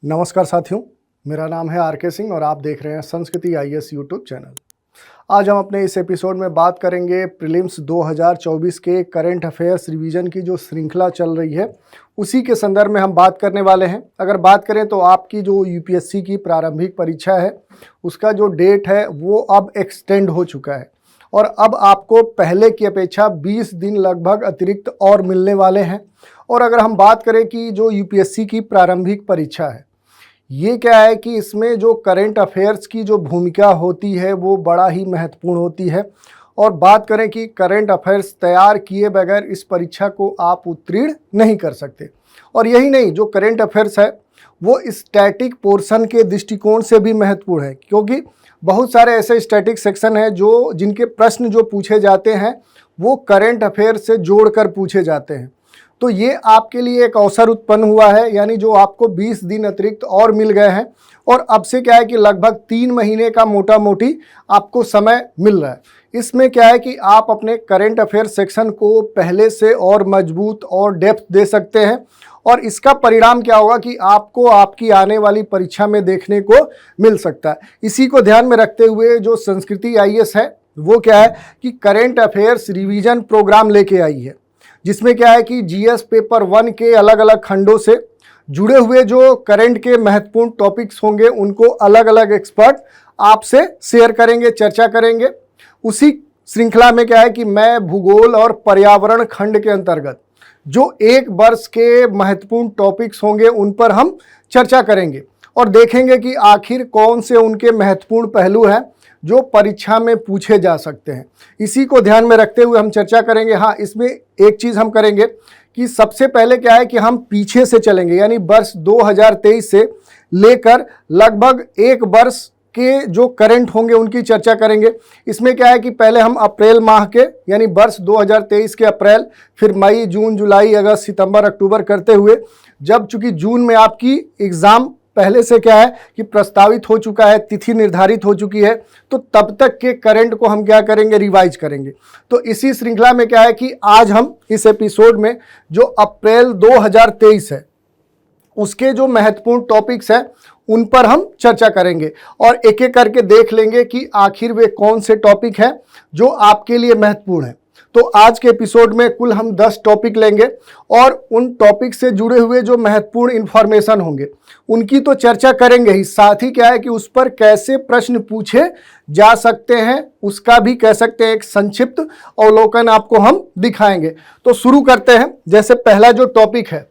नमस्कार साथियों, मेरा नाम है आर.के. सिंह और आप देख रहे हैं संस्कृति आईएएस यूट्यूब चैनल। आज हम अपने इस एपिसोड में बात करेंगे प्रीलिम्स 2024 के करंट अफेयर्स रिवीजन की जो श्रृंखला चल रही है, उसी के संदर्भ में हम बात करने वाले हैं। अगर बात करें तो आपकी जो यूपीएससी की प्रारंभिक परीक्षा है, उसका जो डेट है वो अब एक्सटेंड हो चुका है और अब आपको पहले की अपेक्षा 20 दिन लगभग अतिरिक्त और मिलने वाले हैं। और अगर हम बात करें कि जो यूपीएससी की प्रारंभिक परीक्षा है, ये क्या है कि इसमें जो करंट अफेयर्स की जो भूमिका होती है वो बड़ा ही महत्वपूर्ण होती है। और बात करें कि करंट अफेयर्स तैयार किए बगैर इस परीक्षा को आप उत्तीर्ण नहीं कर सकते। और यही नहीं, जो करंट अफेयर्स है वो स्टैटिक पोर्शन के दृष्टिकोण से भी महत्वपूर्ण है, क्योंकि बहुत सारे ऐसे स्टैटिक सेक्शन हैं जो जिनके प्रश्न जो पूछे जाते हैं वो करंट अफेयर्स से जोड़कर पूछे जाते हैं। तो ये आपके लिए एक अवसर उत्पन्न हुआ है, यानी जो आपको 20 दिन अतिरिक्त और मिल गए हैं। और अब से क्या है कि लगभग 3 महीने का मोटा मोटी आपको समय मिल रहा है। इसमें क्या है कि आप अपने करंट अफेयर सेक्शन को पहले से और मजबूत और डेप्थ दे सकते हैं। और इसका परिणाम क्या होगा कि आपको आपकी आने वाली परीक्षा में देखने को मिल सकता है। इसी को ध्यान में रखते हुए जो संस्कृति आईएएस है वो क्या है कि करंट अफेयर्स रिवीजन प्रोग्राम लेके आई है, जिसमें क्या है कि जीएस पेपर 1 के अलग अलग खंडों से जुड़े हुए जो करंट के महत्वपूर्ण टॉपिक्स होंगे उनको अलग अलग एक्सपर्ट आपसे शेयर करेंगे, चर्चा करेंगे। उसी श्रृंखला में क्या है कि मैं भूगोल और पर्यावरण खंड के अंतर्गत जो एक वर्ष के महत्वपूर्ण टॉपिक्स होंगे उन पर हम चर्चा करेंगे और देखेंगे कि आखिर कौन से उनके महत्वपूर्ण पहलू हैं जो परीक्षा में पूछे जा सकते हैं। इसी को ध्यान में रखते हुए हम चर्चा करेंगे। हाँ, इसमें एक चीज़ हम करेंगे कि सबसे पहले क्या है कि हम पीछे से चलेंगे, यानी वर्ष 2023 से लेकर लगभग एक वर्ष के जो करंट होंगे उनकी चर्चा करेंगे। इसमें क्या है कि पहले हम अप्रैल माह के यानी वर्ष 2023 के अप्रैल, फिर मई, जून, जुलाई, अगस्त, सितंबर, अक्टूबर करते हुए, जब चूंकि जून में आपकी एग्ज़ाम पहले से क्या है कि प्रस्तावित हो चुका है, तिथि निर्धारित हो चुकी है, तो तब तक के करंट को हम क्या करेंगे, रिवाइज करेंगे। तो इसी श्रृंखला में क्या है कि आज हम इस एपिसोड में जो अप्रैल 2023 है उसके जो महत्वपूर्ण टॉपिक्स हैं उन पर हम चर्चा करेंगे और एक एक करके देख लेंगे कि आखिर वे कौन से टॉपिक हैं जो आपके लिए महत्वपूर्ण हैं। तो आज के एपिसोड में कुल हम 10 टॉपिक लेंगे और उन टॉपिक से जुड़े हुए जो महत्वपूर्ण इन्फॉर्मेशन होंगे उनकी तो चर्चा करेंगे ही, साथ ही क्या है कि उस पर कैसे प्रश्न पूछे जा सकते हैं उसका भी कह सकते हैं एक संक्षिप्त अवलोकन आपको हम दिखाएंगे। तो शुरू करते हैं। जैसे पहला जो टॉपिक है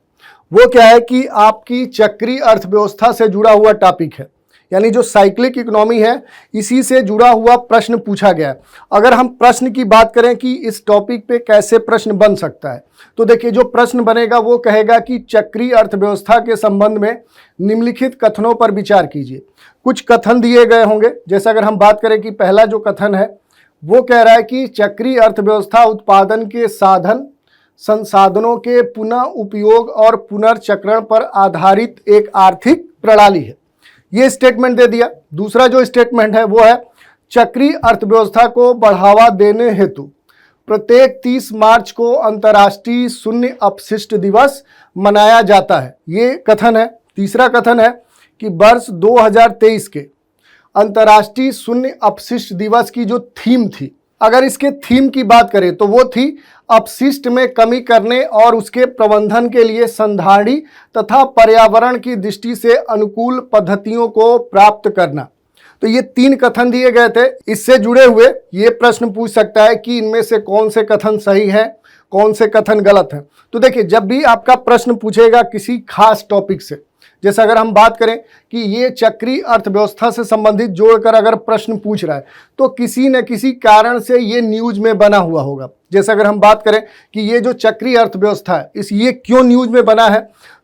वो क्या है कि आपकी चक्रीय अर्थव्यवस्था से जुड़ा हुआ टॉपिक है, यानी जो साइक्लिक इकोनॉमी है इसी से जुड़ा हुआ प्रश्न पूछा गया है। अगर हम प्रश्न की बात करें कि इस टॉपिक पे कैसे प्रश्न बन सकता है, तो देखिए जो प्रश्न बनेगा वो कहेगा कि चक्रीय अर्थव्यवस्था के संबंध में निम्नलिखित कथनों पर विचार कीजिए। कुछ कथन दिए गए होंगे। जैसे अगर हम बात करें कि पहला जो कथन है वो कह रहा है कि चक्रीय अर्थव्यवस्था उत्पादन के साधन, संसाधनों के पुनः उपयोग और पुनर्चक्रण पर आधारित एक आर्थिक प्रणाली है। ये स्टेटमेंट दे दिया। दूसरा जो स्टेटमेंट है वो है चक्रीय अर्थव्यवस्था को बढ़ावा देने हेतु प्रत्येक 30 मार्च को अंतर्राष्ट्रीय शून्य अपशिष्ट दिवस मनाया जाता है। ये कथन है। तीसरा कथन है कि वर्ष 2023 के अंतर्राष्ट्रीय शून्य अपशिष्ट दिवस की जो थीम थी, अगर इसके थीम की बात करें तो वो थी अपशिष्ट में कमी करने और उसके प्रबंधन के लिए संधारणी तथा पर्यावरण की दृष्टि से अनुकूल पद्धतियों को प्राप्त करना। तो ये 3 कथन दिए गए थे। इससे जुड़े हुए ये प्रश्न पूछ सकता है कि इनमें से कौन से कथन सही है, कौन से कथन गलत है। तो देखिए, जब भी आपका प्रश्न पूछेगा किसी खास टॉपिक से, जैसे अगर हम बात करें कि ये चक्रीय अर्थव्यवस्था से संबंधित जोड़कर अगर प्रश्न पूछ रहा है तो किसी न किसी कारण से ये न्यूज में बना हुआ होगा। जैसे अगर हम बात करें कि ये जो चक्रीय अर्थव्यवस्था है ये क्यों न्यूज में बना है,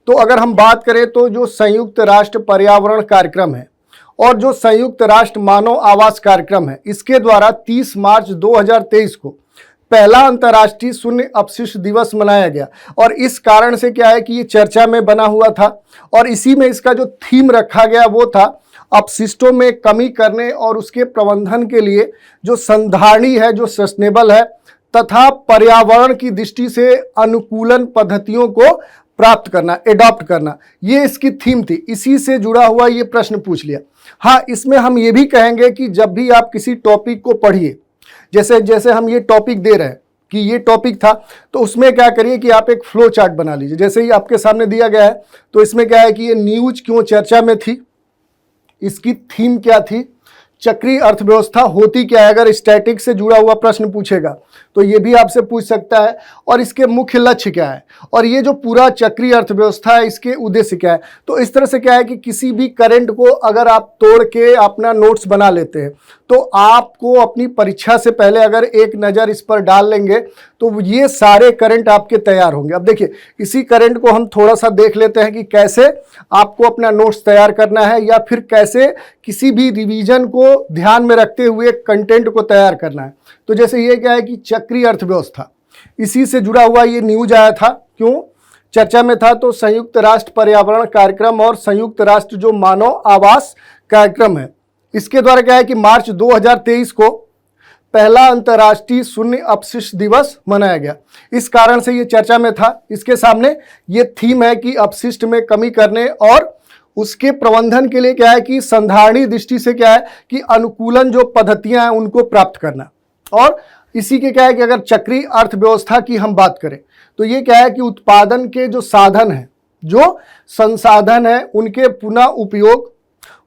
तो अगर हम बात करें तो जो संयुक्त राष्ट्र पर्यावरण कार्यक्रम है और जो संयुक्त राष्ट्र मानव आवास कार्यक्रम है, इसके द्वारा 30 मार्च 2023 को पहला अंतर्राष्ट्रीय शून्य अपशिष्ट दिवस मनाया गया। और इस कारण से क्या है कि ये चर्चा में बना हुआ था और इसी में इसका जो थीम रखा गया वो था अपशिष्टों में कमी करने और उसके प्रबंधन के लिए जो संधारणी है, जो सस्टेनेबल है तथा पर्यावरण की दृष्टि से अनुकूलन पद्धतियों को प्राप्त करना, एडॉप्ट करना, ये इसकी थीम थी। इसी से जुड़ा हुआ ये प्रश्न पूछ लिया। हाँ, इसमें हम ये भी कहेंगे कि जब भी आप किसी टॉपिक को पढ़िए, जैसे जैसे हम ये टॉपिक दे रहे हैं कि ये टॉपिक था, तो उसमें क्या करिए कि आप एक फ्लो चार्ट बना लीजिए। जैसे ही आपके सामने दिया गया है, तो इसमें क्या है कि ये न्यूज क्यों चर्चा में थी, इसकी थीम क्या थी, चक्रीय अर्थव्यवस्था होती क्या है। अगर स्टैटिक से जुड़ा हुआ प्रश्न पूछेगा तो ये भी आपसे पूछ सकता है, और इसके मुख्य लक्ष्य क्या है, और ये जो पूरा चक्रीय अर्थव्यवस्था है इसके उद्देश्य क्या है। तो इस तरह से क्या है कि किसी भी करंट को अगर आप तोड़ के अपना नोट्स बना लेते हैं, तो आपको अपनी परीक्षा से पहले अगर एक नज़र इस पर डाल लेंगे तो ये सारे करंट आपके तैयार होंगे। अब देखिए, इसी करंट को हम थोड़ा सा देख लेते हैं कि कैसे आपको अपना नोट्स तैयार करना है, या फिर कैसे किसी भी रिवीजन को ध्यान में रखते हुए कंटेंट को तैयार करना है। तो जैसे ये क्या है कि चक्रीय अर्थव्यवस्था, इसी से जुड़ा हुआ ये न्यूज आया था, क्यों चर्चा में था, तो संयुक्त राष्ट्र पर्यावरण कार्यक्रम और संयुक्त राष्ट्र जो मानव आवास कार्यक्रम है, इसके द्वारा क्या है कि मार्च 2023 को पहला अंतर्राष्ट्रीय शून्य अपशिष्ट दिवस मनाया गया। इस कारण से ये चर्चा में था। इसके सामने ये थीम है कि अपशिष्ट में कमी करने और उसके प्रबंधन के लिए क्या है कि संधारणीय दृष्टि से क्या है कि अनुकूलन जो पद्धतियां हैं उनको प्राप्त करना। और इसी के क्या है कि अगर चक्रीय अर्थव्यवस्था की हम बात करें तो ये क्या है कि उत्पादन के जो साधन हैं, जो संसाधन हैं, उनके पुनः उपयोग,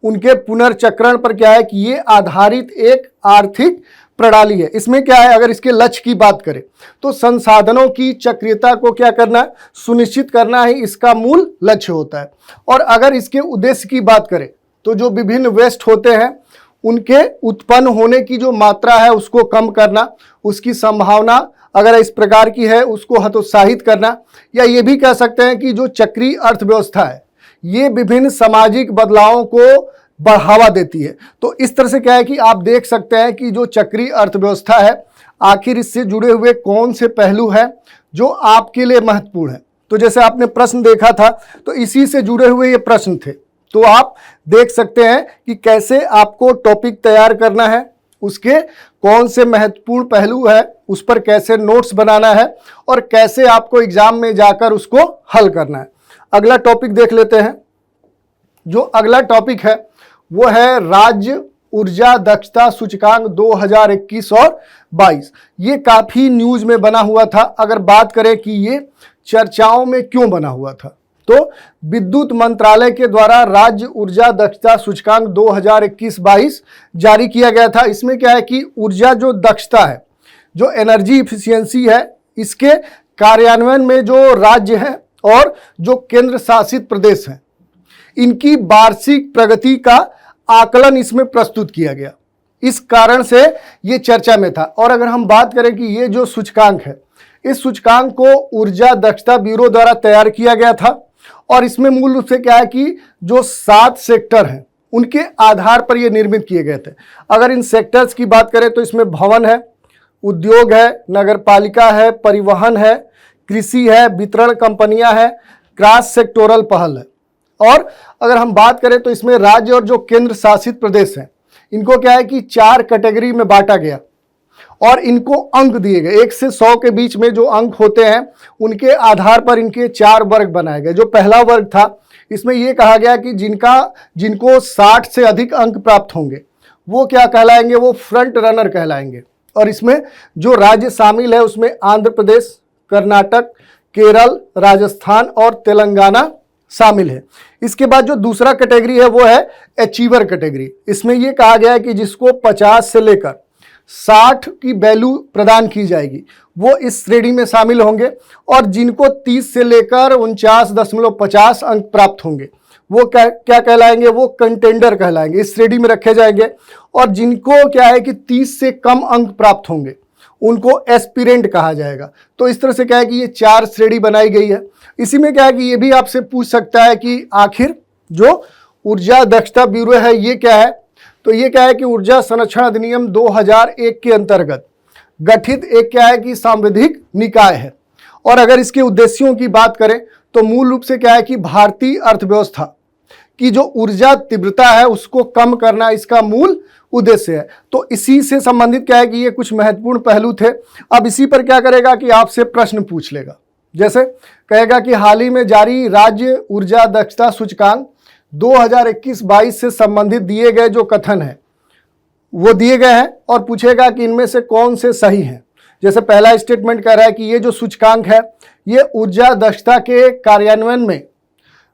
उनके पुनर्चक्रण पर क्या है कि ये आधारित एक आर्थिक प्रणाली है। इसमें क्या है, अगर इसके लक्ष्य की बात करें तो संसाधनों की चक्रीयता को क्या करना है, सुनिश्चित करना ही इसका मूल लक्ष्य होता है। और अगर इसके उद्देश्य की बात करें तो जो विभिन्न वेस्ट होते हैं उनके उत्पन्न होने की जो मात्रा है उसको कम करना, उसकी संभावना अगर इस प्रकार की है उसको हतोत्साहित करना, या ये भी कह सकते हैं कि जो चक्रीय अर्थव्यवस्था है ये विभिन्न सामाजिक बदलावों को बढ़ावा देती है। तो इस तरह से क्या है कि आप देख सकते हैं कि जो चक्रीय अर्थव्यवस्था है, आखिर इससे जुड़े हुए कौन से पहलू हैं जो आपके लिए महत्वपूर्ण है। तो जैसे आपने प्रश्न देखा था, तो इसी से जुड़े हुए ये प्रश्न थे। तो आप देख सकते हैं कि कैसे आपको टॉपिक तैयार करना है, उसके कौन से महत्वपूर्ण पहलू है, उस पर कैसे नोट्स बनाना है, और कैसे आपको एग्जाम में जाकर उसको हल करना है। अगला टॉपिक देख लेते हैं। जो अगला टॉपिक है वो है राज्य ऊर्जा दक्षता सूचकांक 2021 और 22। ये काफी न्यूज में बना हुआ था। अगर बात करें कि ये चर्चाओं में क्यों बना हुआ था, तो विद्युत मंत्रालय के द्वारा राज्य ऊर्जा दक्षता सूचकांक 2021-22 जारी किया गया था। इसमें क्या है कि ऊर्जा जो दक्षता है, जो एनर्जी इफिशियंसी है, इसके कार्यान्वयन में जो राज्य हैं और जो केंद्र शासित प्रदेश हैं, इनकी वार्षिक प्रगति का आकलन इसमें प्रस्तुत किया गया। इस कारण से ये चर्चा में था। और अगर हम बात करें कि ये जो सूचकांक है, इस सूचकांक को ऊर्जा दक्षता ब्यूरो द्वारा तैयार किया गया था, और इसमें मूल रूप से क्या है कि जो 7 सेक्टर हैं उनके आधार पर ये निर्मित किए गए थे। अगर इन सेक्टर्स की बात करें तो इसमें भवन है, उद्योग है, नगरपालिका है, परिवहन है, कृषि है, वितरण कंपनियां हैं, क्रॉस सेक्टोरल पहल है। और अगर हम बात करें तो इसमें राज्य और जो केंद्र शासित प्रदेश हैं, इनको क्या है कि 4 कैटेगरी में बांटा गया, और इनको अंक दिए गए। 1 से 100 के बीच में जो अंक होते हैं उनके आधार पर इनके 4 वर्ग बनाए गए। जो पहला वर्ग था, इसमें यह कहा गया कि जिनको 60 से अधिक अंक प्राप्त होंगे वो क्या कहलाएंगे, वो फ्रंट रनर कहलाएंगे। और इसमें जो राज्य शामिल है उसमें आंध्र प्रदेश, कर्नाटक, केरल, राजस्थान और तेलंगाना शामिल है। इसके बाद जो दूसरा कैटेगरी है वो है अचीवर कैटेगरी। इसमें यह कहा गया है कि जिसको 50 से लेकर 60 की वैल्यू प्रदान की जाएगी वो इस श्रेणी में शामिल होंगे, और जिनको 30 से लेकर 49.50 अंक प्राप्त होंगे वो क्या कहलाएंगे, वो कंटेंडर कहलाएंगे, इस श्रेणी में रखे जाएंगे। और जिनको क्या है कि 30 से कम अंक प्राप्त होंगे उनको एस्पिरेंट कहा जाएगा। तो इस तरह से क्या है कि ये 4 श्रेणी बनाई गई है। इसी में क्या है कि ये भी आपसे पूछ सकता है कि आखिर जो ऊर्जा दक्षता ब्यूरो है ये क्या है। तो ये क्या है कि ऊर्जा संरक्षण अधिनियम 2001 के अंतर्गत गठित एक क्या है कि सांविधिक निकाय है। और अगर इसके उद्देश्यों की बात करें तो मूल रूप से क्या है कि भारतीय अर्थव्यवस्था की जो ऊर्जा तीव्रता है उसको कम करना इसका मूल उद्देश्य है। तो इसी से संबंधित क्या है कि ये कुछ महत्वपूर्ण पहलू थे। अब इसी पर क्या करेगा कि आपसे प्रश्न पूछ लेगा। जैसे कहेगा कि हाल ही में जारी राज्य ऊर्जा दक्षता सूचकांक 2021-22 से संबंधित दिए गए जो कथन है वो दिए गए हैं और पूछेगा कि इनमें से कौन से सही हैं। जैसे पहला स्टेटमेंट कह रहा है कि ये जो सूचकांक है ये ऊर्जा दक्षता के कार्यान्वयन में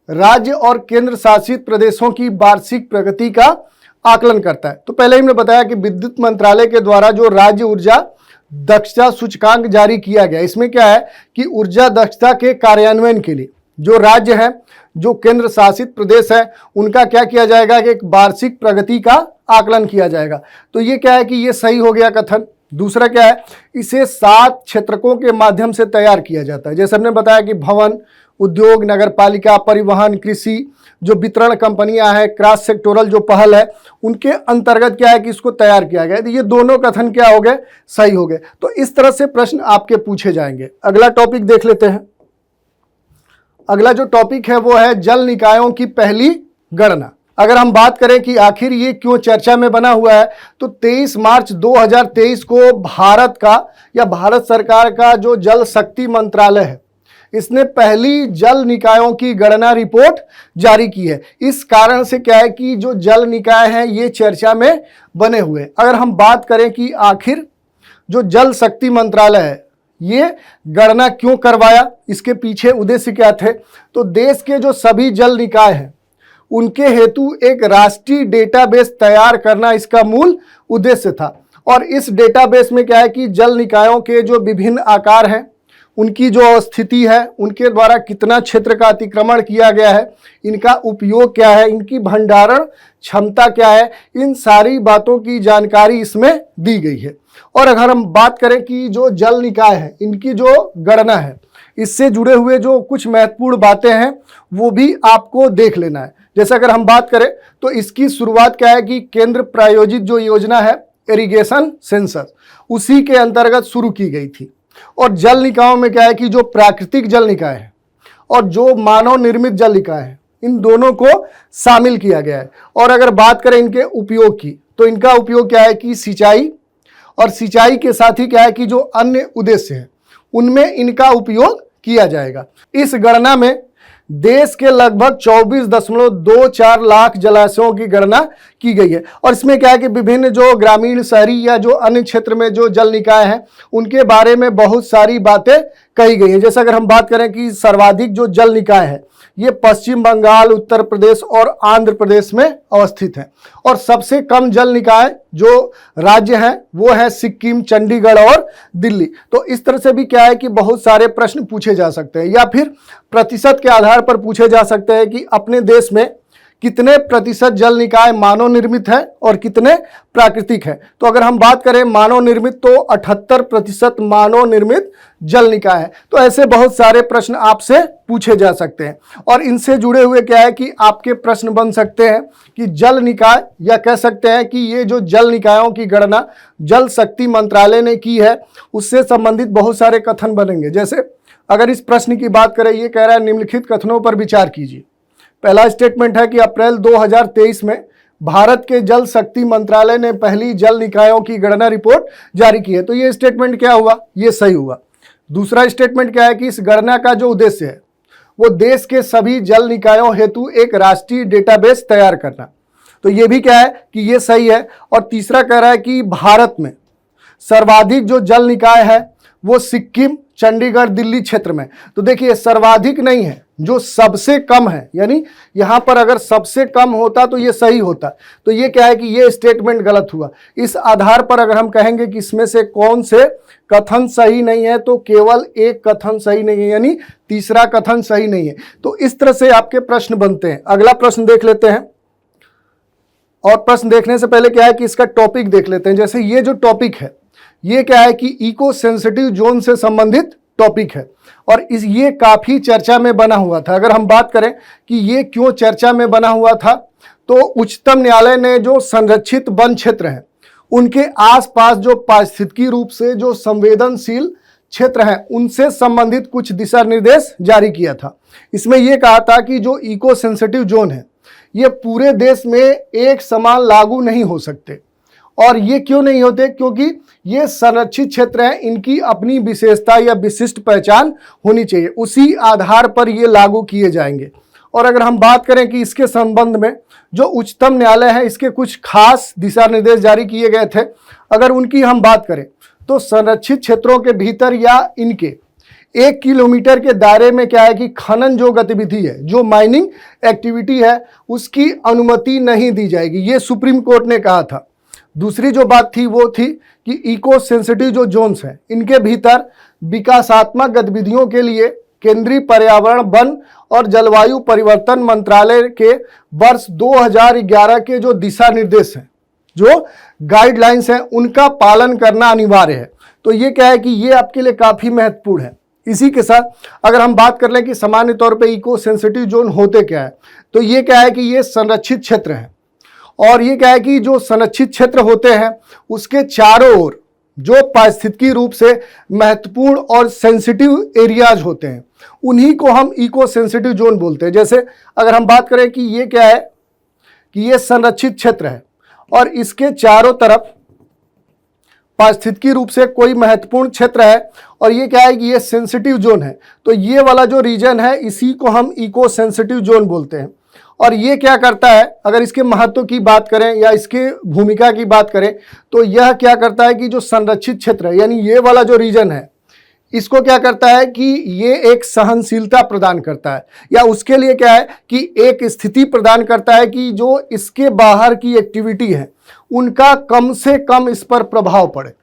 राज्य और केंद्र शासित प्रदेशों की वार्षिक प्रगति का आकलन करता है। तो पहले ही हमने बताया कि विद्युत मंत्रालय के द्वारा जो राज्य ऊर्जा दक्षता सूचकांक जारी किया गया, इसमें क्या है कि ऊर्जा दक्षता के कार्यान्वयन के लिए जो राज्य हैं, जो केंद्र शासित प्रदेश है, उनका क्या किया जाएगा कि एक वार्षिक प्रगति का आकलन किया जाएगा। तो ये क्या है कि ये सही हो गया कथन। दूसरा क्या है, इसे 7 क्षेत्रकों के माध्यम से तैयार किया जाता है। जैसे हमने बताया कि भवन, उद्योग, नगरपालिका, परिवहन, कृषि, जो वितरण कंपनियां हैं, क्रॉस सेक्टोरल जो पहल है, उनके अंतर्गत क्या है कि इसको तैयार किया गया। तो ये दोनों कथन क्या हो गए, सही हो गए। तो इस तरह से प्रश्न आपके पूछे जाएंगे। अगला टॉपिक देख लेते हैं। अगला जो टॉपिक है वो है जल निकायों की पहली गणना। अगर हम बात करें कि आखिर ये क्यों चर्चा में बना हुआ है, तो 23 मार्च 2023 को भारत का या भारत सरकार का जो जल शक्ति मंत्रालय है, इसने पहली जल निकायों की गणना रिपोर्ट जारी की है। इस कारण से क्या है कि जो जल निकाय हैं ये चर्चा में बने हुए। अगर हम बात करें कि आखिर जो जल शक्ति मंत्रालय है ये गणना क्यों करवाया, इसके पीछे उद्देश्य क्या थे, तो देश के जो सभी जल निकाय हैं उनके हेतु एक राष्ट्रीय डेटाबेस तैयार करना इसका मूल उद्देश्य था। और इस डेटाबेस में क्या है कि जल निकायों के जो विभिन्न आकार हैं, उनकी जो अवस्थिति है, उनके द्वारा कितना क्षेत्र का अतिक्रमण किया गया है, इनका उपयोग क्या है, इनकी भंडारण क्षमता क्या है, इन सारी बातों की जानकारी इसमें दी गई है। और अगर हम बात करें कि जो जल निकाय है इनकी जो गणना है, इससे जुड़े हुए जो कुछ महत्वपूर्ण बातें हैं वो भी आपको देख लेना है। जैसे अगर हम बात करें तो इसकी शुरुआत क्या है कि केंद्र प्रायोजित जो योजना है इरिगेशन सेंसस, उसी के अंतर्गत शुरू की गई थी। और जल निकायों में क्या है कि जो प्राकृतिक जल निकाय है और जो मानव निर्मित जल निकाय है, इन दोनों को शामिल किया गया है। और अगर बात करें इनके उपयोग की, तो इनका उपयोग क्या है कि सिंचाई, और सिंचाई के साथ ही क्या है कि जो अन्य उद्देश्य हैं उनमें इनका उपयोग किया जाएगा। इस गणना में देश के लगभग 24.24 लाख जलाशयों की गणना की गई है। और इसमें क्या है कि विभिन्न जो ग्रामीण, शहरी या जो अन्य क्षेत्र में जो जल निकाय हैं उनके बारे में बहुत सारी बातें कही गई हैं। जैसे अगर हम बात करें कि सर्वाधिक जो जल निकाय है ये पश्चिम बंगाल, उत्तर प्रदेश और आंध्र प्रदेश में अवस्थित है। और सबसे कम जल निकाय जो राज्य हैं वो है सिक्किम, चंडीगढ़ और दिल्ली। तो इस तरह से भी क्या है कि बहुत सारे प्रश्न पूछे जा सकते हैं, या फिर प्रतिशत के आधार पर पूछे जा सकते हैं कि अपने देश में कितने प्रतिशत जल निकाय मानव निर्मित है और कितने प्राकृतिक है। तो अगर हम बात करें मानव निर्मित, तो 78% मानव निर्मित जल निकाय है। तो ऐसे बहुत सारे प्रश्न आपसे पूछे जा सकते हैं। और इनसे जुड़े हुए क्या है कि आपके प्रश्न बन सकते हैं कि जल निकाय, या कह सकते हैं कि ये जो जल निकायों की गणना जल शक्ति मंत्रालय ने की है उससे संबंधित बहुत सारे कथन बनेंगे। जैसे अगर इस प्रश्न की बात करें, ये कह रहा है निम्नलिखित कथनों पर विचार कीजिए। पहला स्टेटमेंट है कि अप्रैल 2023 में भारत के जल शक्ति मंत्रालय ने पहली जल निकायों की गणना रिपोर्ट जारी की है। तो ये स्टेटमेंट क्या हुआ, ये सही हुआ। दूसरा स्टेटमेंट क्या है कि इस गणना का जो उद्देश्य है वो देश के सभी जल निकायों हेतु एक राष्ट्रीय डेटाबेस तैयार करना। तो ये भी क्या है कि ये सही है। और तीसरा कह रहा है कि भारत में सर्वाधिक जो जल निकाय है वो सिक्किम, चंडीगढ़, दिल्ली क्षेत्र में। तो देखिए सर्वाधिक नहीं है, जो सबसे कम है, यानी यहां पर अगर सबसे कम होता तो ये सही होता। तो ये क्या है कि ये स्टेटमेंट गलत हुआ। इस आधार पर अगर हम कहेंगे कि इसमें से कौन से कथन सही नहीं है, तो केवल एक कथन सही नहीं है, यानी तीसरा कथन सही नहीं है। तो इस तरह से आपके प्रश्न बनते हैं। अगला प्रश्न देख लेते हैं। और प्रश्न देखने से पहले क्या है कि इसका टॉपिक देख लेते हैं। जैसे ये जो टॉपिक है ये क्या है कि इको सेंसिटिव जोन से संबंधित टॉपिक है और ये काफी चर्चा में बना हुआ था। अगर हम बात करें कि ये क्यों चर्चा में बना हुआ था, तो उच्चतम न्यायालय ने जो संरक्षित वन क्षेत्र हैं उनके आसपास जो पारिस्थितिकी रूप से जो संवेदनशील क्षेत्र हैं उनसे संबंधित कुछ दिशा निर्देश जारी किया था। इसमें यह कहा था कि जो इको सेंसिटिव जोन है ये पूरे देश में एक समान लागू नहीं हो सकते और ये क्यों नहीं होते? क्योंकि ये संरक्षित क्षेत्र है, इनकी अपनी विशेषता या विशिष्ट पहचान होनी चाहिए, उसी आधार पर ये लागू किए जाएंगे। और अगर हम बात करें कि इसके संबंध में जो उच्चतम न्यायालय है, इसके कुछ खास दिशा निर्देश जारी किए गए थे। अगर उनकी हम बात करें तो संरक्षित क्षेत्रों के भीतर या इनके 1 किलोमीटर के दायरे में क्या है कि खनन जो गतिविधि है, जो माइनिंग एक्टिविटी है, उसकी अनुमति नहीं दी जाएगी, ये सुप्रीम कोर्ट ने कहा था। दूसरी जो बात थी वो थी कि इको सेंसिटिव जो जोन्स हैं, इनके भीतर विकासात्मक गतिविधियों के लिए केंद्रीय पर्यावरण, वन और जलवायु परिवर्तन मंत्रालय के वर्ष 2011 के जो दिशा निर्देश हैं, जो गाइडलाइंस हैं, उनका पालन करना अनिवार्य है। तो ये क्या है कि ये आपके लिए काफ़ी महत्वपूर्ण है। इसी के साथ अगर हम बात कर लें कि सामान्य तौर पे इको सेंसिटिव जोन होते क्या है, तो ये क्या है कि ये संरक्षित क्षेत्र है। और ये क्या है कि जो संरक्षित क्षेत्र होते हैं उसके चारों ओर जो पारिस्थितिकी रूप से महत्वपूर्ण और सेंसिटिव एरियाज होते हैं, उन्हीं को हम इको सेंसिटिव जोन बोलते हैं। जैसे अगर हम बात करें कि ये क्या है कि ये संरक्षित क्षेत्र है और इसके चारों तरफ पारिस्थितिकी रूप से कोई महत्वपूर्ण क्षेत्र है और ये क्या है कि ये सेंसिटिव जोन है, तो ये वाला जो रीजन है इसी को हम इको सेंसिटिव जोन बोलते हैं। और ये क्या करता है, अगर इसके महत्व की बात करें या इसके भूमिका की बात करें, तो यह क्या करता है कि जो संरक्षित क्षेत्र है, यानी ये वाला जो रीजन है, इसको क्या करता है कि ये एक सहनशीलता प्रदान करता है, या उसके लिए क्या है कि एक स्थिति प्रदान करता है कि जो इसके बाहर की एक्टिविटी है उनका कम से कम इस पर प्रभाव पड़े।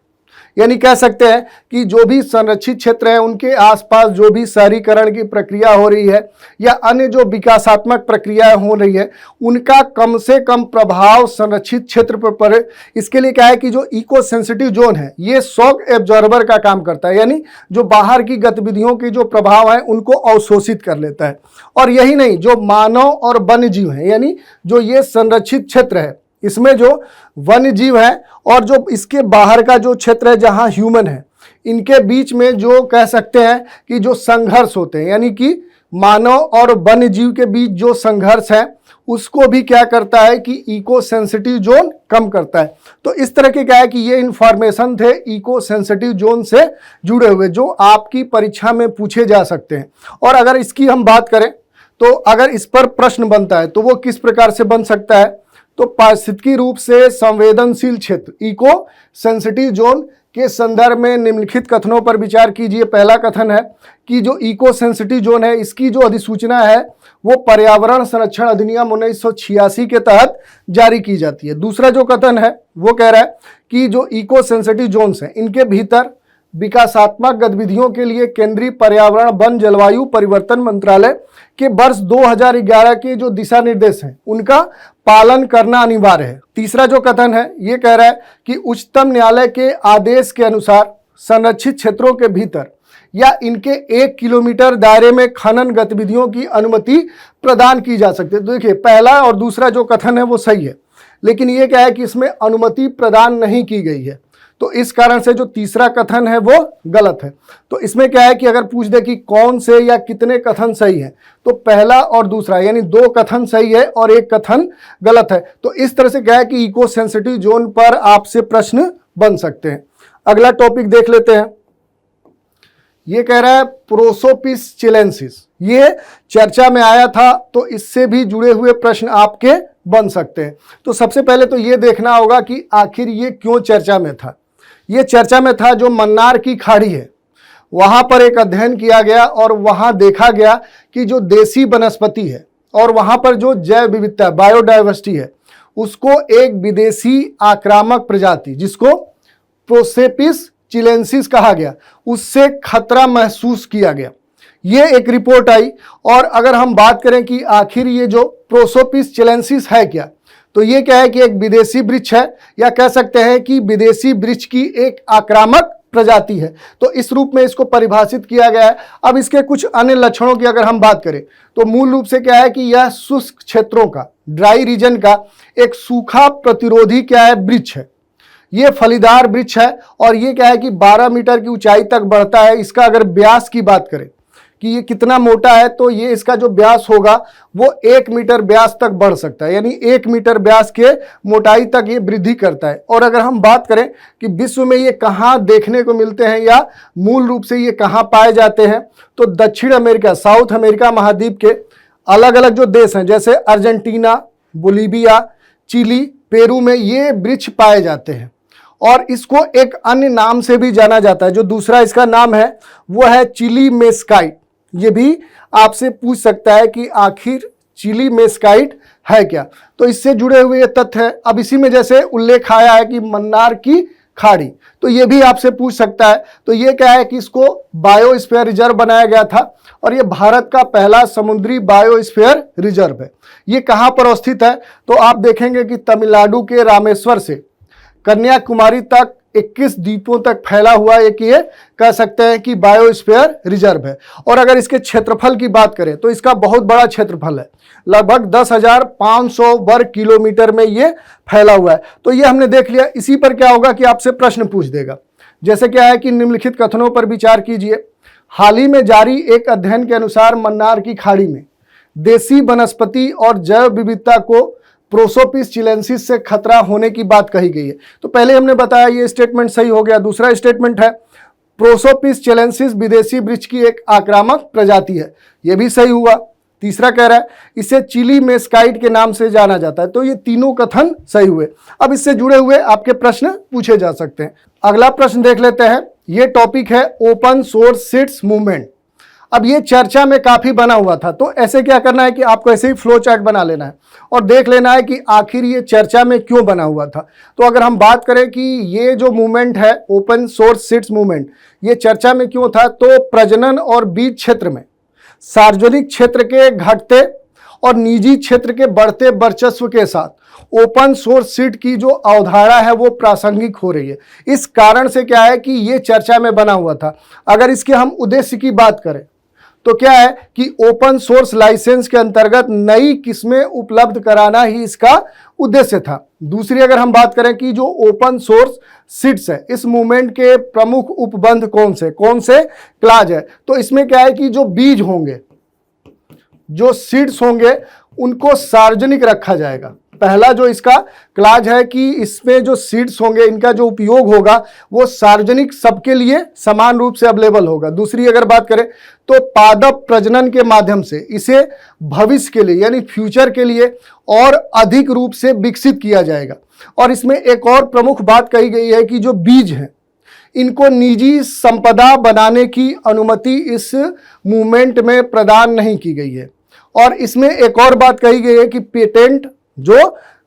यानी कह सकते हैं कि जो भी संरक्षित क्षेत्र है उनके आसपास जो भी शहरीकरण की प्रक्रिया हो रही है या अन्य जो विकासात्मक प्रक्रियाएं हो रही है, उनका कम से कम प्रभाव संरक्षित क्षेत्र पर पड़े। इसके लिए क्या है कि जो इको सेंसिटिव जोन है ये शॉक एब्जॉर्बर का काम करता है, यानी जो बाहर की गतिविधियों के जो प्रभाव है उनको अवशोषित कर लेता है। और यही नहीं, जो मानव और वन्य जीव है, यानी जो ये संरक्षित क्षेत्र है इसमें जो वन्य जीव है और जो इसके बाहर का जो क्षेत्र है जहां ह्यूमन है, इनके बीच में जो कह सकते हैं कि जो संघर्ष होते हैं, यानी कि मानव और वन्य जीव के बीच जो संघर्ष है उसको भी क्या करता है कि इको सेंसिटिव जोन कम करता है। तो इस तरह के क्या है कि ये इंफॉर्मेशन थे इको सेंसिटिव जोन से जुड़े हुए, जो आपकी परीक्षा में पूछे जा सकते हैं। और अगर इसकी हम बात करें तो अगर इस पर प्रश्न बनता है तो वो किस प्रकार से बन सकता है, तो पारिस्थितिकी रूप से संवेदनशील क्षेत्र इको सेंसिटिव जोन के संदर्भ में निम्नलिखित कथनों पर विचार कीजिए। पहला कथन है कि जो इको सेंसिटिव जोन है इसकी जो अधिसूचना है वो पर्यावरण संरक्षण अधिनियम 1986 के तहत जारी की जाती है। दूसरा जो कथन है वो कह रहा है कि जो इको सेंसिटिव जोन्स हैं इनके भीतर विकासात्मक गतिविधियों के लिए केंद्रीय पर्यावरण, वन, जलवायु परिवर्तन मंत्रालय के वर्ष 2011 के जो दिशा निर्देश हैं उनका पालन करना अनिवार्य है। तीसरा जो कथन है ये कह रहा है कि उच्चतम न्यायालय के आदेश के अनुसार संरक्षित क्षेत्रों के भीतर या इनके 1 किलोमीटर दायरे में खनन गतिविधियों की अनुमति प्रदान की जा सकती है। तो देखिए, पहला और दूसरा जो कथन है वो सही है, लेकिन ये क्या है कि इसमें अनुमति प्रदान नहीं की गई है, तो इस कारण से जो तीसरा कथन है वो गलत है। तो इसमें क्या है कि अगर पूछ दे कि कौन से या कितने कथन सही हैं, तो पहला और दूसरा यानी 2 कथन सही है और 1 कथन गलत है। तो इस तरह से क्या है कि इको सेंसिटिव जोन पर आपसे प्रश्न बन सकते हैं। अगला टॉपिक देख लेते हैं। ये कह रहा है प्रोसोपिस चिलेंसिस, ये चर्चा में आया था, तो इससे भी जुड़े हुए प्रश्न आपके बन सकते हैं। तो सबसे पहले तो ये देखना होगा कि आखिर ये क्यों चर्चा में था। ये चर्चा में था जो मन्नार की खाड़ी है वहां पर एक अध्ययन किया गया और वहां देखा गया कि जो देसी वनस्पति है और वहां पर जो जैव विविधता बायोडाइवर्सिटी है उसको एक विदेशी आक्रामक प्रजाति जिसको प्रोसोपिस चिलेंसिस कहा गया उससे खतरा महसूस किया गया। ये एक रिपोर्ट आई। और अगर हम बात करें कि आखिर ये जो प्रोसोपिस चिलेंसिस है क्या, तो ये क्या है कि एक विदेशी वृक्ष है, या कह सकते हैं कि विदेशी वृक्ष की एक आक्रामक प्रजाति है। तो इस रूप में इसको परिभाषित किया गया है। अब इसके कुछ अन्य लक्षणों की अगर हम बात करें तो मूल रूप से क्या है कि यह शुष्क क्षेत्रों का, ड्राई रीजन का एक सूखा प्रतिरोधी क्या है वृक्ष है। ये फलीदार वृक्ष है और ये क्या है कि 12 मीटर की ऊंचाई तक बढ़ता है। इसका अगर व्यास की बात करें कि ये कितना मोटा है, तो ये इसका जो व्यास होगा वो 1 मीटर व्यास तक बढ़ सकता है, यानी 1 मीटर व्यास के मोटाई तक ये वृद्धि करता है। और अगर हम बात करें कि विश्व में ये कहाँ देखने को मिलते हैं या मूल रूप से ये कहाँ पाए जाते हैं, तो दक्षिण अमेरिका, साउथ अमेरिका महाद्वीप के अलग अलग जो देश हैं जैसे अर्जेंटीना, बोलीविया, चिली, पेरू में ये वृक्ष पाए जाते हैं। और इसको एक अन्य नाम से भी जाना जाता है, जो दूसरा इसका नाम है वो है चिली मेस्काइट। ये भी आपसे पूछ सकता है कि आखिर चिली मेस्काइट है क्या, तो इससे जुड़े हुए ये तथ्य है। अब इसी में जैसे उल्लेख आया है कि मन्नार की खाड़ी, तो ये भी आपसे पूछ सकता है। तो ये क्या है कि इसको बायोस्फीयर रिजर्व बनाया गया था और ये भारत का पहला समुद्री बायोस्फीयर रिजर्व है। ये कहाँ पर अवस्थित है, तो आप देखेंगे कि तमिलनाडु के रामेश्वर से कन्याकुमारी तक 21 द्वीपों तक फैला हुआ एक ये कह सकते हैं कि बायोस्फीयर रिजर्व है। और अगर इसके क्षेत्रफल की बात करें तो इसका बहुत बड़ा क्षेत्रफल है, लगभग 10,500 वर्ग किलोमीटर में ये फैला हुआ है। तो ये हमने देख लिया। इसी पर क्या होगा कि आपसे प्रश्न पूछ देगा, जैसे क्या है कि निम्नलिखित कथनों पर विचार कीजिए। हाल ही में जारी एक अध्ययन के अनुसार मन्नार की खाड़ी में देसी वनस्पति और जैव विविधता को प्रोसोपिस चिलेंसिस से खतरा होने की बात कही गई है। तो पहले हमने बताया ये स्टेटमेंट सही हो गया। दूसरा स्टेटमेंट है प्रोसोपिस चिलेंसिस विदेशी वृक्ष की एक आक्रामक प्रजाति है, ये भी सही हुआ। तीसरा कह रहा है इसे चिली मेस्काइट के नाम से जाना जाता है, तो ये तीनों कथन सही हुए। अब इससे जुड़े हुए आपके प्रश्न पूछे जा सकते हैं। अगला प्रश्न देख लेते हैं। ये टॉपिक है ओपन सोर्स सीड्स मूवमेंट। अब ये चर्चा में काफी बना हुआ था, तो ऐसे क्या करना है कि आपको ऐसे ही फ्लो चार्ट बना लेना है और देख लेना है कि आखिर ये चर्चा में क्यों बना हुआ था। तो अगर हम बात करें कि ये जो मूवमेंट है ओपन सोर्स सीड्स मूवमेंट, ये चर्चा में क्यों था, तो प्रजनन और बीज क्षेत्र में सार्वजनिक क्षेत्र के घटते और निजी क्षेत्र के बढ़ते वर्चस्व के साथ ओपन सोर्स सीड की जो अवधारणा है वो प्रासंगिक हो रही है। इस कारण से क्या है कि ये चर्चा में बना हुआ था। अगर इसके हम उद्देश्य की बात करें तो क्या है कि ओपन सोर्स लाइसेंस के अंतर्गत नई किस्में उपलब्ध कराना ही इसका उद्देश्य था। दूसरी अगर हम बात करें कि जो ओपन सोर्स सीड्स है, इस मूवमेंट के प्रमुख उपबंध कौन से क्लाज है, तो इसमें क्या है कि जो बीज होंगे, जो सीड्स होंगे, उनको सार्वजनिक रखा जाएगा। पहला जो इसका क्लाज है कि इसमें जो सीड्स होंगे, इनका जो उपयोग होगा वो सार्वजनिक सबके लिए समान रूप से अवेलेबल होगा। दूसरी अगर बात करें तो पादप प्रजनन के माध्यम से इसे भविष्य के लिए यानी फ्यूचर के लिए और अधिक रूप से विकसित किया जाएगा। और इसमें एक और प्रमुख बात कही गई है कि जो बीज हैं इनको निजी संपदा बनाने की अनुमति इस मूवमेंट में प्रदान नहीं की गई है। और इसमें एक और बात कही गई है कि पेटेंट जो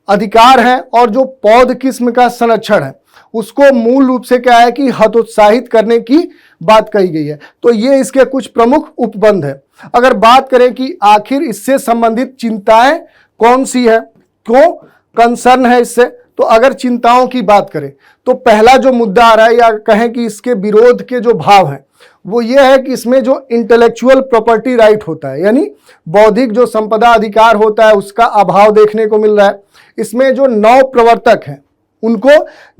अधिकार है और जो पौध किस्म का संरक्षण है उसको मूल रूप से क्या है कि हतोत्साहित करने की बात कही गई है। तो ये इसके कुछ प्रमुख उपबंध है। अगर बात करें कि आखिर इससे संबंधित चिंताएं कौन सी है, क्यों कंसर्न है इससे, तो अगर चिंताओं की बात करें तो पहला जो मुद्दा आ रहा है या कहें कि इसके विरोध के जो भाव हैं वो ये है कि इसमें जो इंटेलेक्चुअल प्रॉपर्टी राइट होता है यानी बौद्धिक जो संपदा अधिकार होता है उसका अभाव देखने को मिल रहा है। इसमें जो नव प्रवर्तक हैं उनको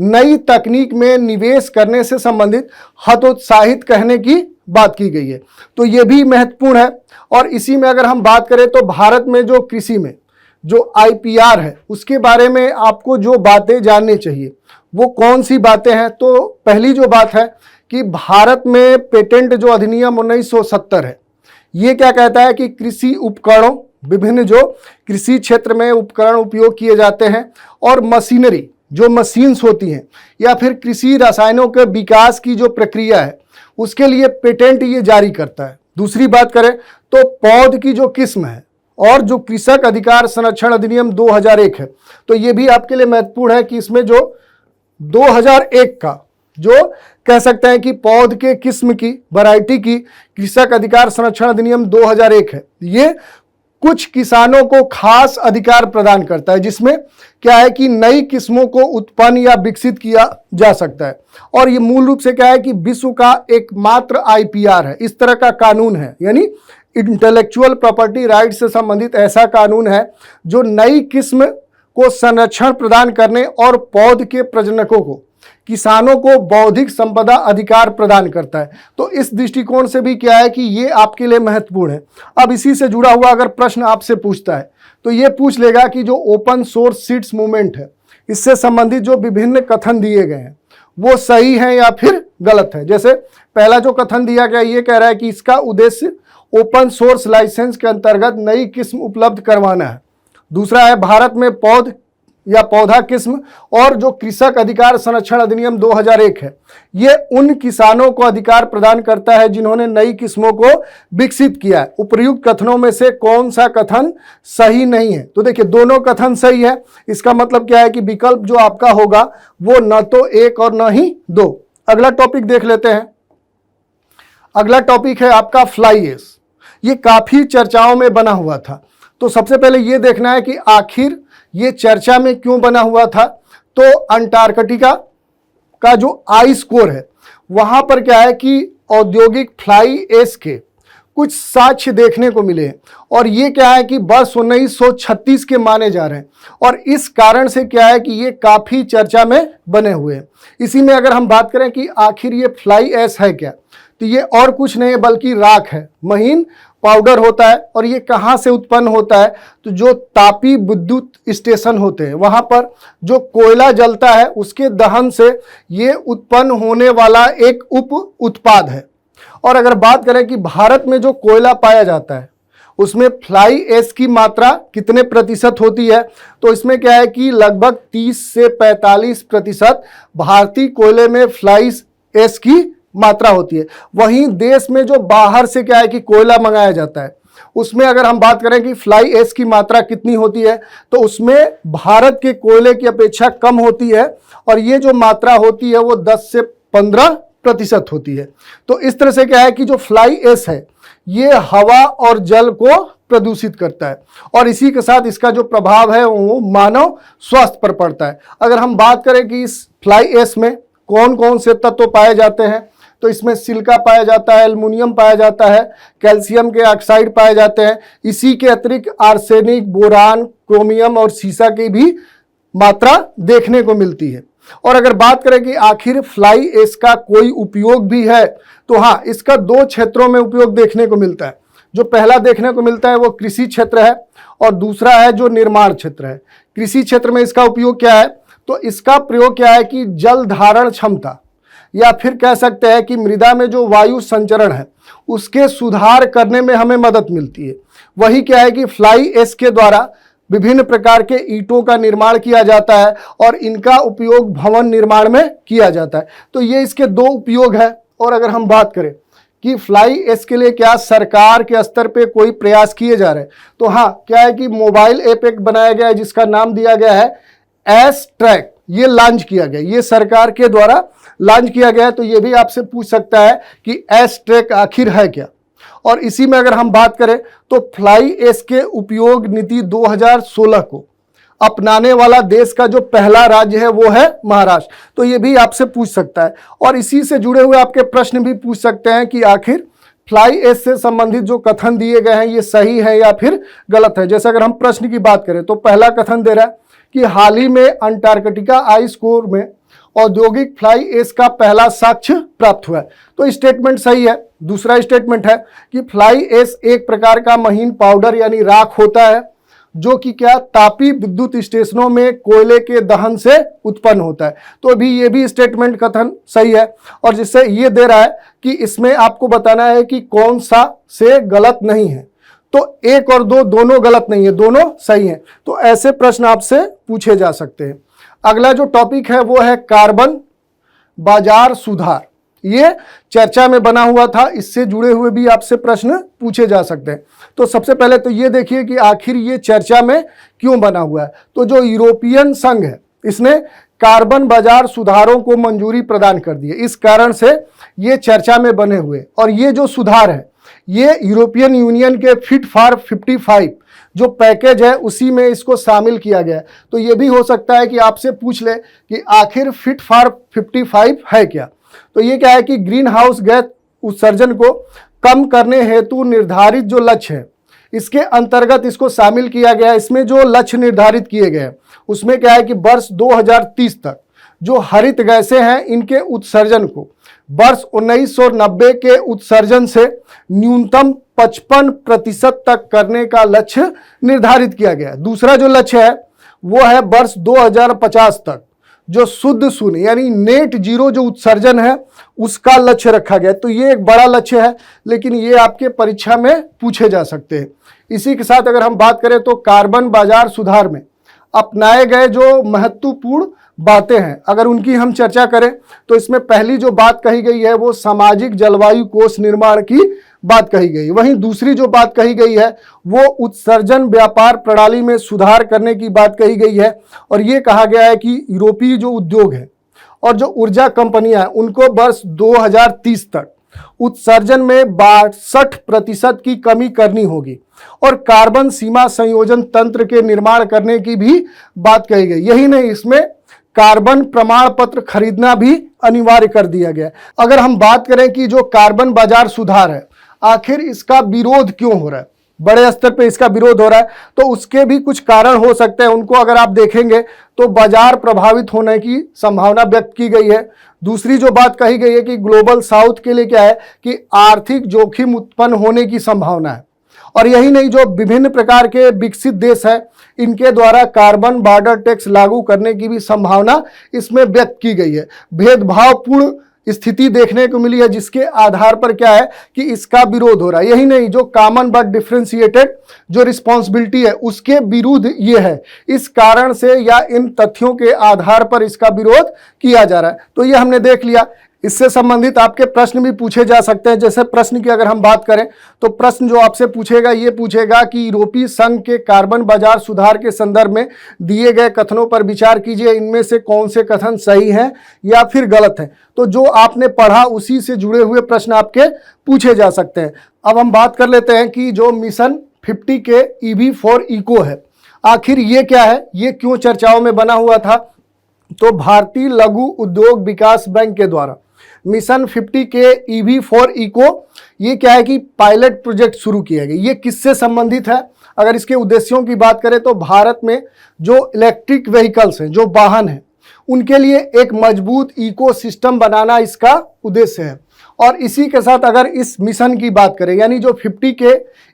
नई तकनीक में निवेश करने से संबंधित हतोत्साहित कहने की बात की गई है, तो ये भी महत्वपूर्ण है। और इसी में अगर हम बात करें तो भारत में जो कृषि में जो IPR है उसके बारे में आपको जो बातें जाननी चाहिए वो कौन सी बातें हैं, तो पहली जो बात है कि भारत में पेटेंट जो अधिनियम 1970 है ये क्या कहता है कि कृषि उपकरणों, विभिन्न जो कृषि क्षेत्र में उपकरण उपयोग किए जाते हैं और मशीनरी जो मशीन्स होती हैं या फिर कृषि रसायनों के विकास की जो प्रक्रिया है उसके लिए पेटेंट ये जारी करता है। दूसरी बात करें तो पौध की जो किस्म है और जो कृषक अधिकार संरक्षण अधिनियम 2001 है, तो ये भी आपके लिए महत्वपूर्ण है कि इसमें जो 2001 का जो कह सकते हैं कि पौध के किस्म की वैरायटी की कृषक अधिकार संरक्षण अधिनियम 2001 है, ये कुछ किसानों को खास अधिकार प्रदान करता है जिसमें क्या है कि नई किस्मों को उत्पन्न या विकसित किया जा सकता है। और ये मूल रूप से क्या है कि विश्व का एकमात्र IPR है, इस तरह का कानून है, यानी इंटेलेक्चुअल प्रॉपर्टी राइट से संबंधित ऐसा कानून है जो नई किस्म को संरक्षण प्रदान करने और पौध के प्रजनकों को किसानों को बौद्धिक संपदा अधिकार प्रदान करता है। तो इस दृष्टिकोण से भी क्या है कि ये आपके लिए महत्वपूर्ण है। अब इसी से जुड़ा हुआ अगर प्रश्न आपसे पूछता है तो ये पूछ लेगा कि जो ओपन सोर्स सीड्स मूवमेंट है, इससे संबंधित जो विभिन्न कथन दिए गए हैं वो सही है या फिर गलत है। जैसे पहला जो कथन दिया गया ये कह रहा है कि इसका उद्देश्य ओपन सोर्स लाइसेंस के अंतर्गत नई किस्म उपलब्ध करवाना है। दूसरा है भारत में पौध या पौधा किस्म और जो कृषक अधिकार संरक्षण अधिनियम 2001 है, ये उन किसानों को अधिकार प्रदान करता है जिन्होंने नई किस्मों को विकसित किया है। उपर्युक्त कथनों में से कौन सा कथन सही नहीं है? तो देखिए दोनों कथन सही है। इसका मतलब क्या है कि विकल्प जो आपका होगा वो न तो एक और न ही दो। अगला टॉपिक देख लेते हैं। अगला टॉपिक है आपका फ्लाई ऐश। ये काफी चर्चाओं में बना हुआ था। तो सबसे पहले ये देखना है कि आखिर ये चर्चा में क्यों बना हुआ था। तो अंटार्कटिका का जो आइस कोर है वहां पर क्या है कि औद्योगिक फ्लाई ऐश के कुछ साक्ष्य देखने को मिले हैं और ये क्या है कि वर्ष 1936 के माने जा रहे हैं और इस कारण से क्या है कि ये काफी चर्चा में बने हुए हैं। इसी में अगर हम बात करें कि आखिर ये फ्लाई ऐश है क्या, तो ये और कुछ नहीं है बल्कि राख है, महीन पाउडर होता है। और ये कहाँ से उत्पन्न होता है? तो जो तापी विद्युत स्टेशन होते हैं वहाँ पर जो कोयला जलता है उसके दहन से ये उत्पन्न होने वाला एक उप उत्पाद है। और अगर बात करें कि भारत में जो कोयला पाया जाता है उसमें फ्लाई ऐश की मात्रा कितने प्रतिशत होती है? तो इसमें क्या है कि लगभग 30 से 45% भारतीय कोयले में फ्लाई ऐश की मात्रा होती है। वहीं देश में जो बाहर से क्या है कि कोयला मंगाया जाता है उसमें अगर हम बात करें कि फ्लाई ऐश की मात्रा कितनी होती है तो उसमें भारत के कोयले की अपेक्षा कम होती है और ये जो मात्रा होती है वो 10 से 15% होती है। तो इस तरह से क्या है कि जो फ्लाई ऐश है ये हवा और जल को प्रदूषित करता है और इसी के साथ इसका जो प्रभाव है वो मानव स्वास्थ्य पर पड़ता है। अगर हम बात करें कि इस फ्लाई ऐश में कौन कौन से तत्व पाए जाते हैं तो इसमें सिलिका पाया जाता है, एल्युमिनियम पाया जाता है, कैल्शियम के ऑक्साइड पाए जाते हैं। इसी के अतिरिक्त आर्सेनिक, बोरान, क्रोमियम और सीसा की भी मात्रा देखने को मिलती है। और अगर बात करें कि आखिर फ्लाई ऐश का कोई उपयोग भी है तो हाँ, इसका 2 क्षेत्रों में उपयोग देखने को मिलता है। जो पहला देखने को मिलता है वो कृषि क्षेत्र है और दूसरा है जो निर्माण क्षेत्र है। कृषि क्षेत्र में इसका उपयोग क्या है? तो इसका प्रयोग क्या है कि जल धारण क्षमता या फिर कह सकते हैं कि मृदा में जो वायु संचरण है उसके सुधार करने में हमें मदद मिलती है। वही क्या है कि फ्लाई ऐश के द्वारा विभिन्न प्रकार के ईंटों का निर्माण किया जाता है और इनका उपयोग भवन निर्माण में किया जाता है। तो ये इसके 2 उपयोग है। और अगर हम बात करें कि फ्लाई ऐश के लिए क्या सरकार के स्तर पे कोई प्रयास किए जा रहे हैं तो हाँ, क्या है कि मोबाइल ऐप एक बनाया गया है जिसका नाम दिया गया है ऐश ट्रैक। ये लॉन्च किया गया, ये सरकार के द्वारा लॉन्च किया गया है। तो ये भी आपसे पूछ सकता है कि ऐश ट्रैक आखिर है क्या। और इसी में अगर हम बात करें तो फ्लाई ऐश के उपयोग नीति 2016 को अपनाने वाला देश का जो पहला राज्य है वो है महाराष्ट्र। तो ये भी आपसे पूछ सकता है और इसी से जुड़े हुए आपके प्रश्न भी पूछ सकते हैं कि आखिर फ्लाई ऐश से संबंधित जो कथन दिए गए हैं ये सही है या फिर गलत है। जैसे अगर हम प्रश्न की बात करें तो पहला कथन दे रहा है कि हाल ही में अंटार्कटिका आइस कोर में औद्योगिक फ्लाई ऐश का पहला साक्ष्य प्राप्त हुआ है। तो स्टेटमेंट सही है। दूसरा स्टेटमेंट है कि फ्लाई ऐश एक प्रकार का महीन पाउडर यानी राख होता है जो कि क्या तापी विद्युत स्टेशनों में कोयले के दहन से उत्पन्न होता है। तो अभी ये भी स्टेटमेंट कथन सही है और जिससे ये दे रहा है कि इसमें आपको बताना है कि कौन सा से गलत नहीं है। तो 1 और 2 दोनों गलत नहीं है, दोनों सही हैं। तो ऐसे प्रश्न आपसे पूछे जा सकते हैं। अगला जो टॉपिक है वो है कार्बन बाजार सुधार। ये चर्चा में बना हुआ था, इससे जुड़े हुए भी आपसे प्रश्न पूछे जा सकते हैं। तो सबसे पहले तो ये देखिए कि आखिर ये चर्चा में क्यों बना हुआ है। तो जो यूरोपियन संघ है इसने कार्बन बाजार सुधारों को मंजूरी प्रदान कर दी है, इस कारण से ये चर्चा में बने हुए। और ये जो सुधार है ये यूरोपियन यूनियन के फिट फॉर 55 जो पैकेज है उसी में इसको शामिल किया गया है। तो ये भी हो सकता है कि आपसे पूछ ले कि आखिर फिट फॉर 55 है क्या। तो ये क्या है कि ग्रीन हाउस गैस उत्सर्जन को कम करने हेतु निर्धारित जो लक्ष्य है इसके अंतर्गत इसको शामिल किया गया है। इसमें जो लक्ष्य निर्धारित किए गए हैं उसमें क्या है कि वर्ष 2030 तक जो हरित गैसें हैं इनके उत्सर्जन को वर्ष 1990 के उत्सर्जन से न्यूनतम 55% तक करने का लक्ष्य निर्धारित किया गया। दूसरा जो लक्ष्य है वो है वर्ष 2050 तक जो शुद्ध शून्य यानी नेट जीरो जो उत्सर्जन है उसका लक्ष्य रखा गया। तो ये एक बड़ा लक्ष्य है, लेकिन ये आपके परीक्षा में पूछे जा सकते हैं। इसी के साथ अगर हम बात करें तो कार्बन बाजार सुधार में अपनाए गए जो महत्वपूर्ण बातें हैं, अगर उनकी हम चर्चा करें तो इसमें पहली जो बात कही गई है वो सामाजिक जलवायु कोष निर्माण की बात कही गई। वहीं दूसरी जो बात कही गई है वो उत्सर्जन व्यापार प्रणाली में सुधार करने की बात कही गई है। और ये कहा गया है कि यूरोपीय जो उद्योग है और जो ऊर्जा कंपनियां हैं उनको वर्ष 2030 तक उत्सर्जन में 62% की कमी करनी होगी और कार्बन सीमा संयोजन तंत्र के निर्माण करने की भी बात कही गई। यही नहीं, इसमें कार्बन प्रमाण पत्र खरीदना भी अनिवार्य कर दिया गया। अगर हम बात करें कि जो कार्बन बाजार सुधार है आखिर इसका विरोध क्यों हो रहा है, बड़े स्तर पे इसका विरोध हो रहा है, तो उसके भी कुछ कारण हो सकते हैं। उनको अगर आप देखेंगे तो बाजार प्रभावित होने की संभावना व्यक्त की गई है। दूसरी जो बात कही गई है कि ग्लोबल साउथ के लिए क्या है कि आर्थिक जोखिम उत्पन्न होने की संभावना है। और यही नहीं, जो विभिन्न प्रकार के विकसित देश हैं इनके द्वारा कार्बन बॉर्डर टैक्स लागू करने की भी संभावना इसमें व्यक्त की गई है। भेदभावपूर्ण स्थिति देखने को मिली है जिसके आधार पर क्या है कि इसका विरोध हो रहा है। यही नहीं, जो कॉमन बट डिफरेंशिएटेड जो रिस्पॉन्सिबिलिटी है उसके विरुद्ध ये है। इस कारण से या इन तथ्यों के आधार पर इसका विरोध किया जा रहा है। तो ये हमने देख लिया। इससे संबंधित आपके प्रश्न भी पूछे जा सकते हैं। जैसे प्रश्न की अगर हम बात करें तो प्रश्न जो आपसे पूछेगा ये पूछेगा कि यूरोपीय संघ के कार्बन बाजार सुधार के संदर्भ में दिए गए कथनों पर विचार कीजिए, इनमें से कौन से कथन सही हैं या फिर गलत हैं। तो जो आपने पढ़ा उसी से जुड़े हुए प्रश्न आपके पूछे जा सकते हैं। अब हम बात कर लेते हैं कि जो मिशन 50 के EV4 इको है आखिर ये क्या है, ये क्यों चर्चाओं में बना हुआ था। तो भारतीय लघु उद्योग विकास बैंक के द्वारा मिशन 50 के EV4 इको ये क्या है कि पायलट प्रोजेक्ट शुरू किया गया। ये किससे संबंधित है, अगर इसके उद्देश्यों की बात करें तो भारत में जो इलेक्ट्रिक व्हीकल्स हैं, जो वाहन हैं, उनके लिए एक मजबूत इकोसिस्टम बनाना इसका उद्देश्य है। और इसी के साथ अगर इस मिशन की बात करें यानी जो 50 के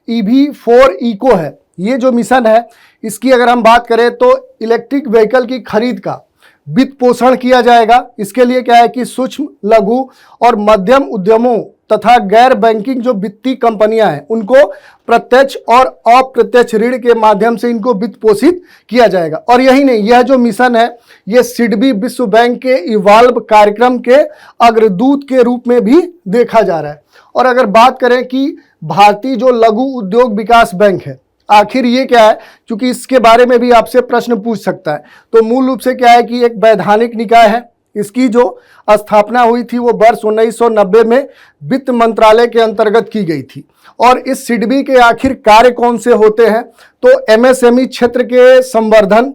EV4 इको है, ये जो मिशन है इसकी अगर हम बात करें तो इलेक्ट्रिक व्हीकल की खरीद का वित्त पोषण किया जाएगा। इसके लिए क्या है कि सूक्ष्म लघु और मध्यम उद्यमों तथा गैर बैंकिंग जो वित्तीय कंपनियां हैं उनको प्रत्यक्ष और अप्रत्यक्ष ऋण के माध्यम से इनको वित्त पोषित किया जाएगा। और यही नहीं, यह जो मिशन है ये सिडबी विश्व बैंक के इवॉल्व कार्यक्रम के अग्रदूत के रूप में भी देखा जा रहा है। और अगर बात करें कि भारतीय जो लघु उद्योग विकास बैंक है आखिर ये क्या है, क्योंकि इसके बारे में भी आपसे प्रश्न पूछ सकता है। तो मूल रूप से क्या है कि एक वैधानिक निकाय है। इसकी जो स्थापना हुई थी वो वर्ष 1990 में वित्त मंत्रालय के अंतर्गत की गई थी। और इस सिडबी के आखिर कार्य कौन से होते हैं, तो MSME क्षेत्र के संवर्धन,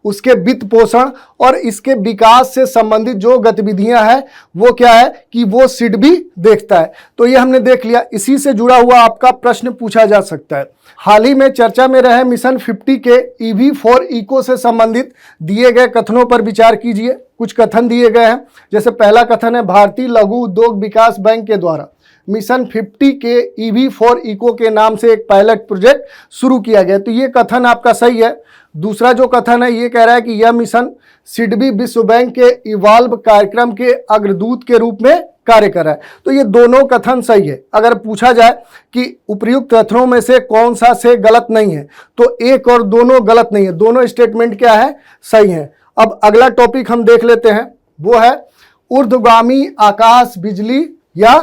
उसके वित्त पोषण और इसके विकास से संबंधित जो गतिविधियां हैं वो क्या है कि वो सिडबी देखता है। तो ये हमने देख लिया। इसी से जुड़ा हुआ आपका प्रश्न पूछा जा सकता है। हाल ही में चर्चा में रहे मिशन 50 के EV4 इको से संबंधित दिए गए कथनों पर विचार कीजिए। कुछ कथन दिए गए हैं। जैसे पहला कथन है भारतीय लघु उद्योग विकास बैंक के द्वारा मिशन 50 के EV4 इको के नाम से एक पायलट प्रोजेक्ट शुरू किया गया। तो ये कथन आपका सही है। दूसरा जो कथन है ये कह रहा है कि यह मिशन सिडबी विश्व बैंक के इवॉल्व कार्यक्रम के अग्रदूत के रूप में कार्य कर रहा है। तो ये दोनों कथन सही है। अगर पूछा जाए कि उपर्युक्त कथनों में से कौन सा से गलत नहीं है तो एक और दोनों गलत नहीं है, दोनों स्टेटमेंट क्या है, सही है। अब अगला टॉपिक हम देख लेते हैं, वो है ऊर्ध्वगामी आकाश बिजली या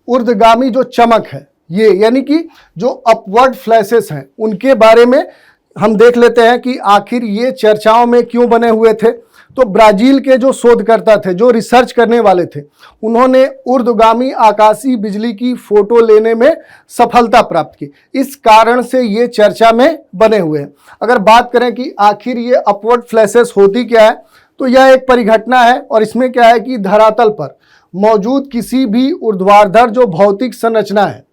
ऊर्ध्वगामी जो चमक है ये, यानी कि जो अपवर्ड फ्लैशेस हैं उनके बारे में हम देख लेते हैं कि आखिर ये चर्चाओं में क्यों बने हुए थे। तो ब्राजील के जो शोधकर्ता थे, जो रिसर्च करने वाले थे, उन्होंने ऊर्ध्वगामी आकाशीय बिजली की फोटो लेने में सफलता प्राप्त की। इस कारण से ये चर्चा में बने हुए हैं। अगर बात करें कि आखिर ये अपवर्ड फ्लैशेस होती क्या है, तो यह एक परिघटना है और इसमें क्या है कि धरातल पर मौजूद किसी भी ऊर्ध्वाधर जो भौतिक संरचना है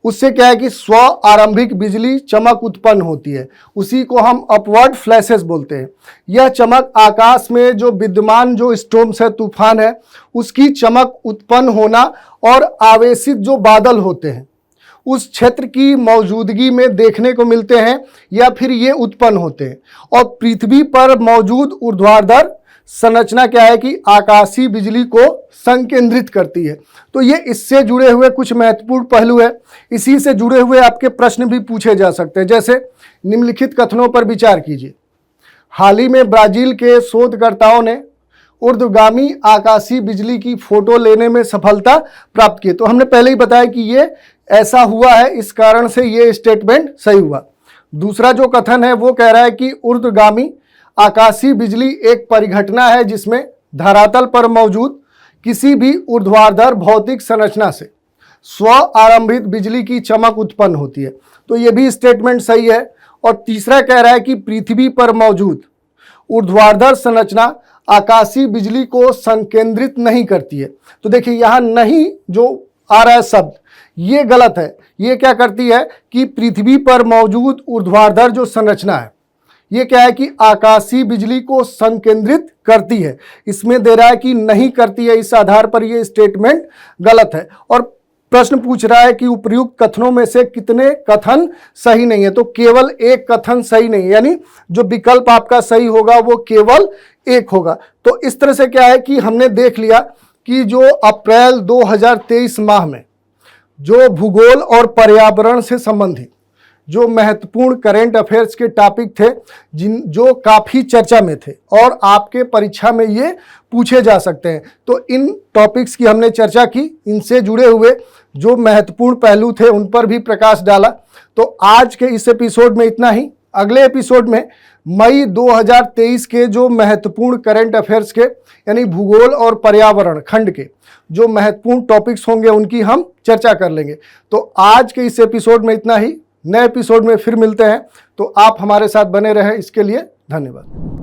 उससे क्या है कि स्व आरंभिक बिजली चमक उत्पन्न होती है, उसी को हम अपवर्ड फ्लैशेस बोलते हैं। यह चमक आकाश में जो विद्यमान जो स्टॉर्म्स है, तूफान है, उसकी चमक उत्पन्न होना और आवेशित जो बादल होते हैं उस क्षेत्र की मौजूदगी में देखने को मिलते हैं या फिर ये उत्पन्न होते हैं। और पृथ्वी पर मौजूद ऊर्ध्वाधर संरचना क्या है कि आकाशीय बिजली को संकेंद्रित करती है। तो ये इससे जुड़े हुए कुछ महत्वपूर्ण पहलू है। इसी से जुड़े हुए आपके प्रश्न भी पूछे जा सकते हैं, जैसे निम्नलिखित कथनों पर विचार कीजिए। हाल ही में ब्राजील के शोधकर्ताओं ने ऊर्ध्वगामी आकाशीय बिजली की फोटो लेने में सफलता प्राप्त की। तो हमने पहले ही बताया कि ये ऐसा हुआ है, इस कारण से ये स्टेटमेंट सही हुआ। दूसरा जो कथन है वो कह रहा है कि ऊर्ध्वगामी आकाशीय बिजली एक परिघटना है जिसमें धरातल पर मौजूद किसी भी ऊर्ध्वाधर भौतिक संरचना से स्व आरंभित बिजली की चमक उत्पन्न होती है। तो ये भी स्टेटमेंट सही है। और तीसरा कह रहा है कि पृथ्वी पर मौजूद ऊर्ध्वाधर संरचना आकाशीय बिजली को संकेंद्रित नहीं करती है। तो देखिए यहाँ नहीं जो आ रहा है शब्द, ये गलत है। ये क्या करती है कि पृथ्वी पर मौजूद ऊर्ध्वाधर जो संरचना है, ये क्या है कि आकाशीय बिजली को संकेंद्रित करती है। इसमें दे रहा है कि नहीं करती है, इस आधार पर ये स्टेटमेंट गलत है। और प्रश्न पूछ रहा है कि उपर्युक्त कथनों में से कितने कथन सही नहीं है। तो केवल एक कथन सही नहीं है, यानी जो विकल्प आपका सही होगा वो केवल एक होगा। तो इस तरह से क्या है कि हमने देख लिया कि जो अप्रैल 2023 माह में जो भूगोल और पर्यावरण से संबंधित जो महत्वपूर्ण करेंट अफेयर्स के टॉपिक थे, जो काफ़ी चर्चा में थे और आपके परीक्षा में ये पूछे जा सकते हैं, तो इन टॉपिक्स की हमने चर्चा की। इनसे जुड़े हुए जो महत्वपूर्ण पहलू थे उन पर भी प्रकाश डाला। तो आज के इस एपिसोड में इतना ही। अगले एपिसोड में मई 2023 के जो महत्वपूर्ण करेंट अफेयर्स के यानी भूगोल और पर्यावरण खंड के जो महत्वपूर्ण टॉपिक्स होंगे उनकी हम चर्चा कर लेंगे। तो आज के इस एपिसोड में इतना ही। नए एपिसोड में फिर मिलते हैं। तो आप हमारे साथ बने रहें, इसके लिए धन्यवाद।